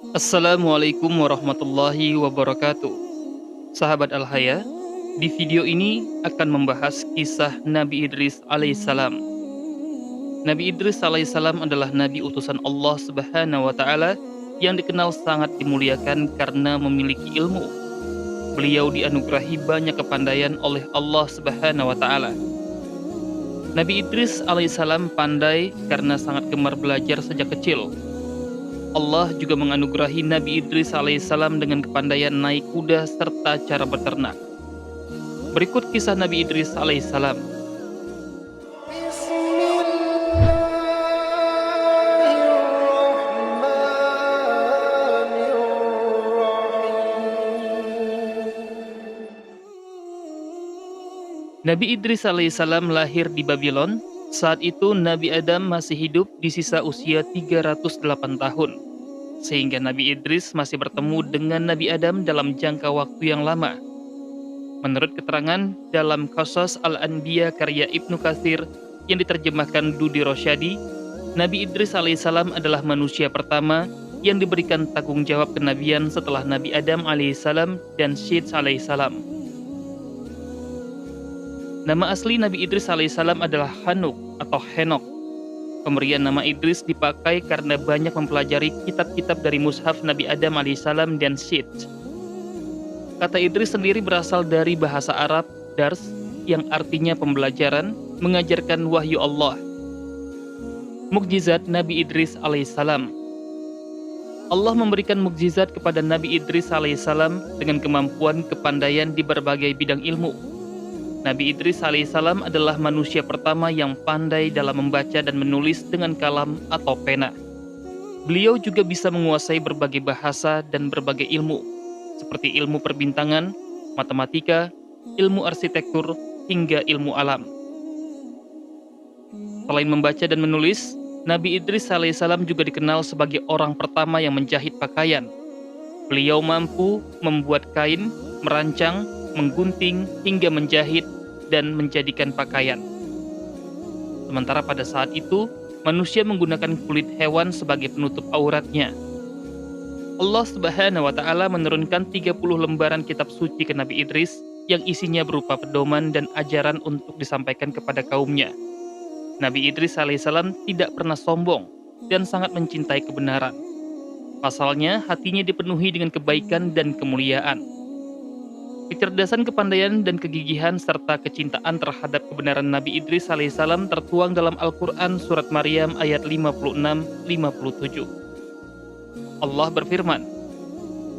Assalamualaikum warahmatullahi wabarakatuh. Sahabat Al-Haya, di video ini akan membahas kisah Nabi Idris alaihissalam. Nabi Idris alaihissalam adalah nabi utusan Allah Subhanahu wa taala yang dikenal sangat dimuliakan karena memiliki ilmu. Beliau dianugerahi banyak kepandaian oleh Allah Subhanahu wa taala. Nabi Idris alaihissalam pandai karena sangat gemar belajar sejak kecil. Allah juga menganugerahi Nabi Idris alaihissalam dengan kepandaian naik kuda serta cara berternak. Berikut kisah Nabi Idris alaihissalam. Nabi Idris alaihissalam lahir di Babylon. Saat itu Nabi Adam masih hidup di sisa usia 308 tahun. Sehingga Nabi Idris masih bertemu dengan Nabi Adam dalam jangka waktu yang lama. Menurut keterangan dalam Qasas Al-Anbiya karya Ibnu Katsir yang diterjemahkan Dudi Rosyadi, Nabi Idris alaihissalam adalah manusia pertama yang diberikan tanggung jawab kenabian setelah Nabi Adam alaihissalam dan Syed alaihissalam. Nama asli Nabi Idris alaihissalam adalah Hanuk atau Henok. Pemberian nama Idris dipakai karena banyak mempelajari kitab-kitab dari mushaf Nabi Adam alaihissalam dan Syed. Kata Idris sendiri berasal dari bahasa Arab dars yang artinya pembelajaran, mengajarkan wahyu Allah. Mukjizat Nabi Idris alaihissalam. Allah memberikan mukjizat kepada Nabi Idris alaihissalam dengan kemampuan kepandaian di berbagai bidang ilmu. Nabi Idris alaihissalam adalah manusia pertama yang pandai dalam membaca dan menulis dengan kalam atau pena. Beliau juga bisa menguasai berbagai bahasa dan berbagai ilmu, seperti ilmu perbintangan, matematika, ilmu arsitektur, hingga ilmu alam. Selain membaca dan menulis, Nabi Idris alaihissalam juga dikenal sebagai orang pertama yang menjahit pakaian. Beliau mampu membuat kain, merancang, menggunting, hingga menjahit dan menjadikan pakaian. Sementara pada saat itu, manusia menggunakan kulit hewan sebagai penutup auratnya. Allah Subhanahu wa taala menurunkan 30 lembaran kitab suci ke Nabi Idris yang isinya berupa pedoman dan ajaran untuk disampaikan kepada kaumnya. Nabi Idris alaihissalam tidak pernah sombong dan sangat mencintai kebenaran. Pasalnya, hatinya dipenuhi dengan kebaikan dan kemuliaan. Kecerdasan, kepandaian, dan kegigihan serta kecintaan terhadap kebenaran Nabi Idris alaihissalam tertuang dalam Al-Quran Surat Maryam ayat 56-57. Allah berfirman,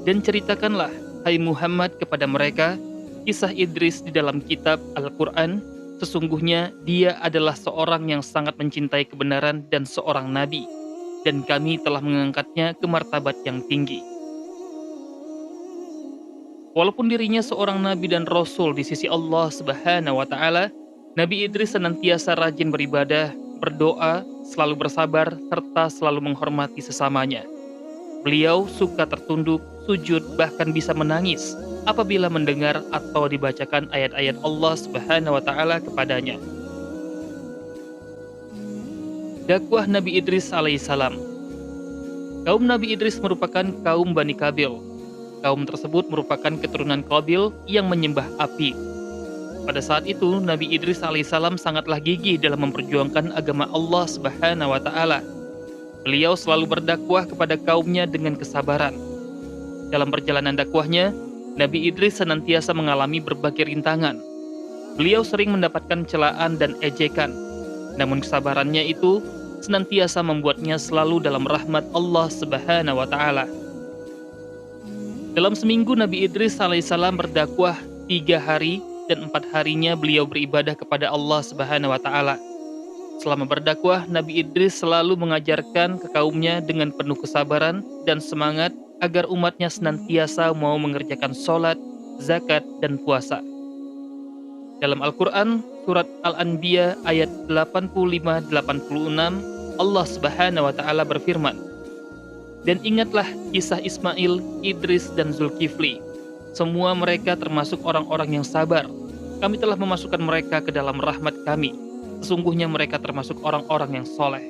"Dan ceritakanlah, hai Muhammad, kepada mereka kisah Idris di dalam kitab Al-Quran. Sesungguhnya dia adalah seorang yang sangat mencintai kebenaran dan seorang nabi, dan kami telah mengangkatnya ke martabat yang tinggi." Walaupun dirinya seorang nabi dan rasul di sisi Allah Subhanahu wa taala, Nabi Idris senantiasa rajin beribadah, berdoa, selalu bersabar, serta selalu menghormati sesamanya. Beliau suka tertunduk, sujud, bahkan bisa menangis apabila mendengar atau dibacakan ayat-ayat Allah Subhanahu wa taala kepadanya. Dakwah Nabi Idris alaihissalam. Kaum Nabi Idris merupakan kaum Bani Qabil. Kaum tersebut merupakan keturunan Qabil yang menyembah api. Pada saat itu, Nabi Idris alaihissalam sangatlah gigih dalam memperjuangkan agama Allah Subhanahu wa taala. Beliau selalu berdakwah kepada kaumnya dengan kesabaran. Dalam perjalanan dakwahnya, Nabi Idris senantiasa mengalami berbagai rintangan. Beliau sering mendapatkan celaan dan ejekan. Namun kesabarannya itu senantiasa membuatnya selalu dalam rahmat Allah Subhanahu wa taala. Dalam seminggu Nabi Idris alaihissalam berdakwah 3 hari dan 4 harinya beliau beribadah kepada Allah Subhanahu wa taala. Selama berdakwah, Nabi Idris selalu mengajarkan ke kaumnya dengan penuh kesabaran dan semangat agar umatnya senantiasa mau mengerjakan sholat, zakat, dan puasa. Dalam Al-Quran, Surat Al-Anbiya ayat 85-86, Allah Subhanahu wa taala berfirman, "Dan ingatlah kisah Ismail, Idris, dan Zulkifli. Semua mereka termasuk orang-orang yang sabar. Kami telah memasukkan mereka ke dalam rahmat kami. Sesungguhnya mereka termasuk orang-orang yang soleh."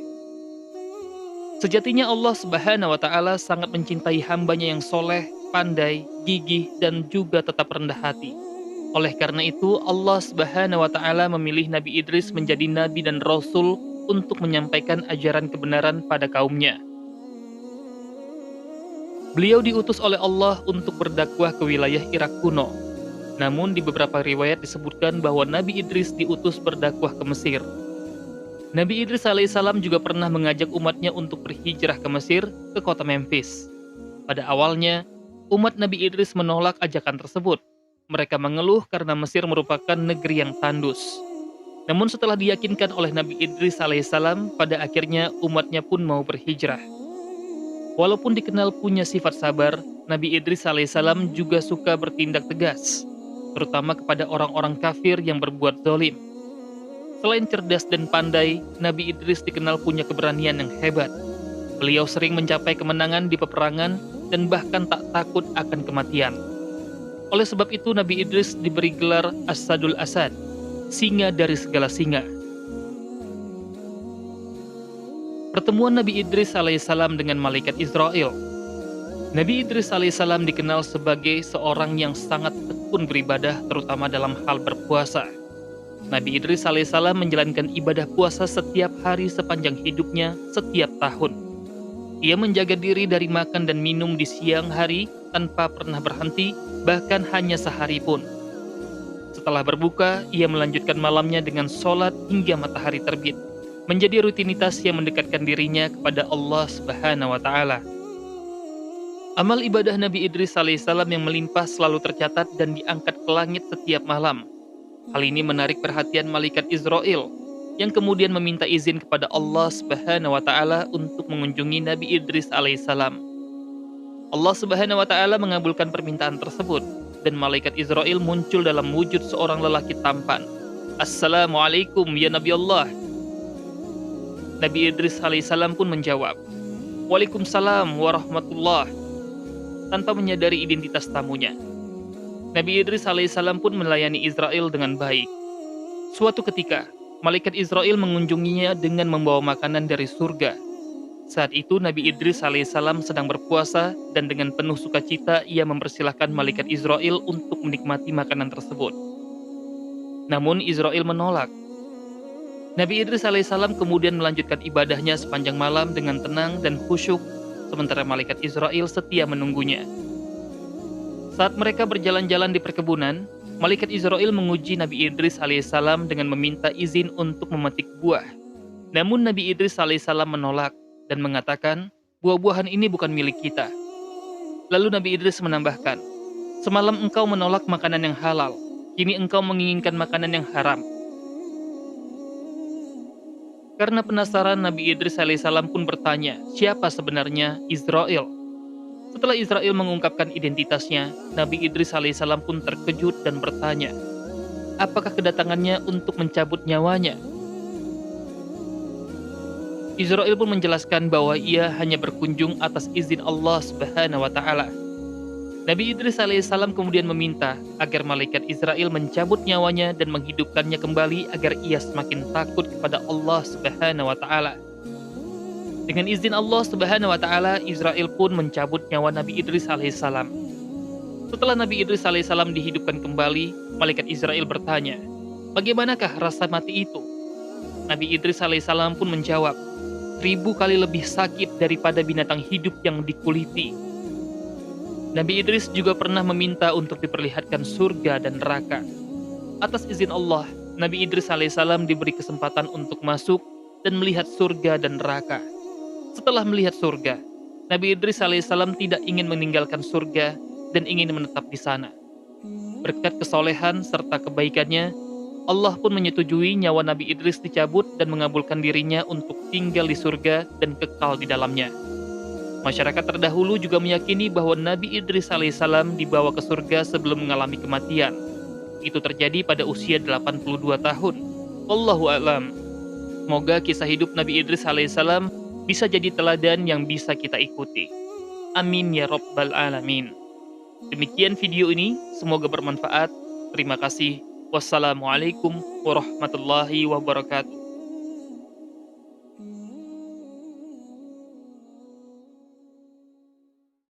Sejatinya Allah Subhanahu wa Ta'ala sangat mencintai hambanya yang soleh, pandai, gigih, dan juga tetap rendah hati. Oleh karena itu, Allah Subhanahu wa Ta'ala memilih Nabi Idris menjadi nabi dan rasul untuk menyampaikan ajaran kebenaran pada kaumnya. Beliau diutus oleh Allah untuk berdakwah ke wilayah Irak kuno. Namun di beberapa riwayat disebutkan bahwa Nabi Idris diutus berdakwah ke Mesir. Nabi Idris alaihissalam juga pernah mengajak umatnya untuk berhijrah ke Mesir, ke kota Memphis. Pada awalnya, umat Nabi Idris menolak ajakan tersebut. Mereka mengeluh karena Mesir merupakan negeri yang tandus. Namun setelah diyakinkan oleh Nabi Idris alaihissalam, pada akhirnya umatnya pun mau berhijrah. Walaupun dikenal punya sifat sabar, Nabi Idris alaihissalam juga suka bertindak tegas, terutama kepada orang-orang kafir yang berbuat zalim. Selain cerdas dan pandai, Nabi Idris dikenal punya keberanian yang hebat. Beliau sering mencapai kemenangan di peperangan dan bahkan tak takut akan kematian. Oleh sebab itu Nabi Idris diberi gelar Asadul Asad, singa dari segala singa. Pertemuan Nabi Idris alaihissalam dengan malaikat Israel. Nabi Idris alaihissalam dikenal sebagai seorang yang sangat tekun beribadah, terutama dalam hal berpuasa. Nabi Idris alaihissalam menjalankan ibadah puasa setiap hari sepanjang hidupnya setiap tahun. Ia menjaga diri dari makan dan minum di siang hari tanpa pernah berhenti, bahkan hanya sehari pun. Setelah berbuka, ia melanjutkan malamnya dengan sholat hingga matahari terbit, menjadi rutinitas yang mendekatkan dirinya kepada Allah Subhanahu wa Ta'ala. Amal ibadah Nabi Idris alaihissalam yang melimpah selalu tercatat dan diangkat ke langit setiap malam. Hal ini menarik perhatian malaikat Israel yang kemudian meminta izin kepada Allah Subhanahu wa Ta'ala untuk mengunjungi Nabi Idris alaihissalam. Allah Subhanahu wa Ta'ala mengabulkan permintaan tersebut dan malaikat Israel muncul dalam wujud seorang lelaki tampan. Assalamualaikum ya Nabi Allah. Nabi Idris alaihissalam pun menjawab, Waalaikumsalam warahmatullah, tanpa menyadari identitas tamunya. Nabi Idris alaihissalam pun melayani Israel dengan baik. Suatu ketika, malaikat Israel mengunjunginya dengan membawa makanan dari surga. Saat itu Nabi Idris alaihissalam sedang berpuasa dan dengan penuh sukacita ia mempersilahkan malaikat Israel untuk menikmati makanan tersebut. Namun Israel menolak. Nabi Idris alaihissalam kemudian melanjutkan ibadahnya sepanjang malam dengan tenang dan khusyuk, sementara malaikat Israel setia menunggunya. Saat mereka berjalan-jalan di perkebunan, malaikat Israel menguji Nabi Idris alaihissalam dengan meminta izin untuk memetik buah. Namun Nabi Idris alaihissalam menolak dan mengatakan, buah-buahan ini bukan milik kita. Lalu Nabi Idris menambahkan, semalam engkau menolak makanan yang halal, kini engkau menginginkan makanan yang haram. Karena penasaran, Nabi Idris alaihissalam pun bertanya, siapa sebenarnya Israel? Setelah Israel mengungkapkan identitasnya, Nabi Idris alaihissalam pun terkejut dan bertanya, apakah kedatangannya untuk mencabut nyawanya? Israel pun menjelaskan bahwa ia hanya berkunjung atas izin Allah Subhanahu wa Ta'ala. Nabi Idris alaihissalam kemudian meminta agar malaikat Israel mencabut nyawanya dan menghidupkannya kembali agar ia semakin takut kepada Allah Subhanahu wa Ta'ala. Dengan izin Allah Subhanahu wa Ta'ala, Israel pun mencabut nyawa Nabi Idris alaihissalam. Setelah Nabi Idris alaihissalam dihidupkan kembali, malaikat Israel bertanya, bagaimanakah rasa mati itu? Nabi Idris alaihissalam pun menjawab, 1000 kali lebih sakit daripada binatang hidup yang dikuliti. Nabi Idris juga pernah meminta untuk diperlihatkan surga dan neraka. Atas izin Allah, Nabi Idris alaihissalam diberi kesempatan untuk masuk dan melihat surga dan neraka. Setelah melihat surga, Nabi Idris alaihissalam tidak ingin meninggalkan surga dan ingin menetap di sana. Berkat kesolehan serta kebaikannya, Allah pun menyetujui nyawa Nabi Idris dicabut dan mengabulkan dirinya untuk tinggal di surga dan kekal di dalamnya. Masyarakat terdahulu juga meyakini bahwa Nabi Idris alaihissalam dibawa ke surga sebelum mengalami kematian. Itu terjadi pada usia 82 tahun. Wallahu a'lam. Semoga kisah hidup Nabi Idris alaihissalam bisa jadi teladan yang bisa kita ikuti. Amin ya rabbal alamin. Demikian video ini, semoga bermanfaat. Terima kasih. Wassalamualaikum warahmatullahi wabarakatuh.